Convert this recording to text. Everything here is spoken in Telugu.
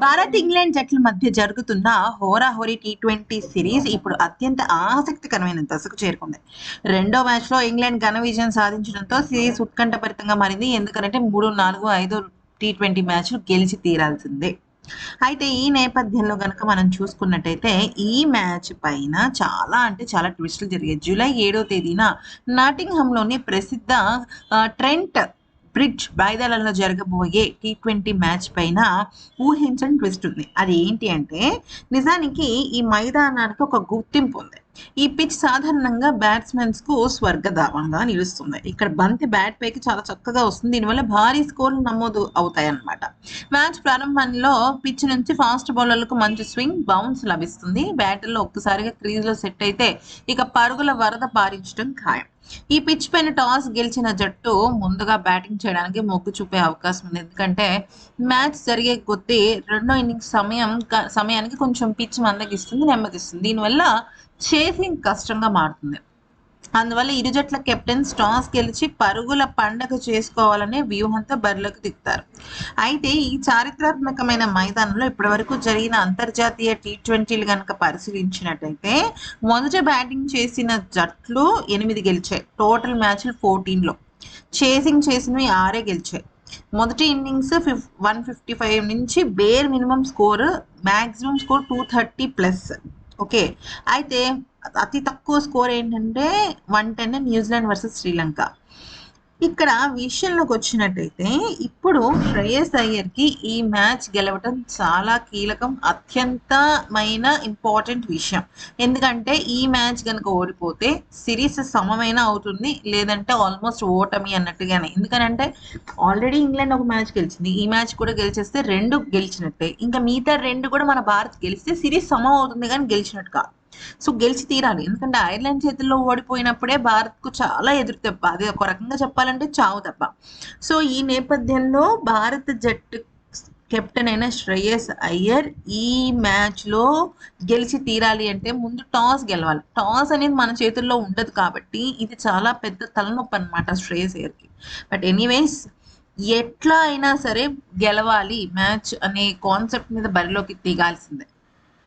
భారత్ ఇంగ్లాండ్ జట్ల మధ్య జరుగుతున్న హోరాహోరీ టీ20 సిరీస్ ఇప్పుడు అత్యంత ఆసక్తికరమైన దశకు చేరుకుంది. రెండో మ్యాచ్లో ఇంగ్లాండ్ ఘన విజయం సాధించడంతో సిరీస్ ఉత్కంఠభరితంగా మారింది. ఎందుకంటే 3, 4, 5 టీ20 మ్యాచ్లు గెలిచి తీరాల్సిందే. అయితే ఈ నేపథ్యంలో గనక మనం చూసుకున్నట్టయితే ఈ మ్యాచ్ పైన చాలా అంటే చాలా ట్విస్టులు జరిగాయి. జూలై 7వ తేదీన నాటింగ్హామ్లోని ప్రసిద్ధ ట్రెంట్ బ్రిడ్జ్ మైదానంలో జరగబోయే టీ20 మ్యాచ్ పైన ఊహించని ట్విస్ట్ ఉంది. అది ఏంటి అంటే నిజానికి ఈ మైదానానికి ఒక గుర్తింపు ఉంది. ఈ పిచ్ సాధారణంగా బ్యాట్స్మెన్స్ కు స్వర్గధామంగా నిలుస్తుంది. ఇక్కడ బంతి బ్యాట్ పైకి చాలా చక్కగా వస్తుంది. దీనివల్ల భారీ స్కోర్లు నమోదు అవుతాయి అన్నమాట. మ్యాచ్ ప్రారంభంలో పిచ్ నుంచి ఫాస్ట్ బౌలర్లకు మంచి స్వింగ్ బౌన్స్ లభిస్తుంది. బ్యాటర్లు ఒక్కసారిగా క్రీజ్ లో సెట్ అయితే ఇక పరుగుల వరద పారించడం ఖాయం. ఈ పిచ్ పైన టాస్ గెలిచిన జట్టు ముందుగా బ్యాటింగ్ చేయడానికి మొగ్గు చూపే అవకాశం ఉంది. ఎందుకంటే మ్యాచ్ జరిగే కొద్దీ రెండో ఇన్నింగ్స్ సమయానికి కొంచెం పిచ్ మందగిస్తుంది, నెమ్మదిస్తుంది. దీనివల్ల చేసింగ్ కష్టంగా మారుతుంది. అందువల్ల ఇరు జట్ల కెప్టెన్స్ టాస్ గెలిచి పరుగుల పండగ చేసుకోవాలనే వ్యూహంతో బరిలోకి దిగుతారు. అయితే ఈ చారిత్రాత్మకమైన మైదానంలో ఇప్పటివరకు జరిగిన అంతర్జాతీయ టీ20లు కనుక పరిశీలించినట్టయితే మొదట బ్యాటింగ్ చేసిన జట్లు 8 గెలిచాయి. టోటల్ మ్యాచ్లు 14లో చేసింగ్ చేసినవి 6 గెలిచాయి. మొదటి ఇన్నింగ్స్ 155 నుంచి bear minimum score, maximum score 230+. Okay, అయితే అతి తక్కువ స్కోర్ ఏంటంటే 110 న్యూజిలాండ్ వర్సెస్ శ్రీలంక. ఇక్కడ విషయంలోకి వచ్చినట్టయితే ఇప్పుడు శ్రేయస్ అయ్యర్కి ఈ మ్యాచ్ గెలవటం చాలా కీలకం, అత్యంతమైన ఇంపార్టెంట్ విషయం. ఎందుకంటే ఈ మ్యాచ్ కనుక ఓడిపోతే సిరీస్ సమమైన అవుతుంది, లేదంటే ఆల్మోస్ట్ ఓటమి అన్నట్టుగానే. ఎందుకనంటే ఆల్రెడీ ఇంగ్లాండ్ ఒక మ్యాచ్ గెలిచింది, ఈ మ్యాచ్ కూడా గెలిచేస్తే 2 గెలిచినట్టే. ఇంకా మిగతా 2 కూడా మన భారత్ గెలిస్తే సిరీస్ సమం అవుతుంది, కానీ గెలిచినట్టు కాదు. సో గెలిచి తీరాలి. ఎందుకంటే ఐర్లాండ్ చేతుల్లో ఓడిపోయినప్పుడే భారత్కు చాలా ఎదురు దెబ్బ, అది ఒక రకంగా చెప్పాలంటే చావు దెబ్బ. సో ఈ నేపథ్యంలో భారత జట్టు కెప్టెన్ అయిన శ్రేయస్ అయ్యర్ ఈ మ్యాచ్లో గెలిచి తీరాలి అంటే ముందు టాస్ గెలవాలి. టాస్ అనేది మన చేతుల్లో ఉండదు కాబట్టి ఇది చాలా పెద్ద తలనొప్పి అనమాట శ్రేయస్ అయ్యర్కి. బట్ ఎనీవేస్ ఎట్లా అయినా సరే గెలవాలి మ్యాచ్ అనే కాన్సెప్ట్ మీద బరిలోకి దిగాల్సిందే.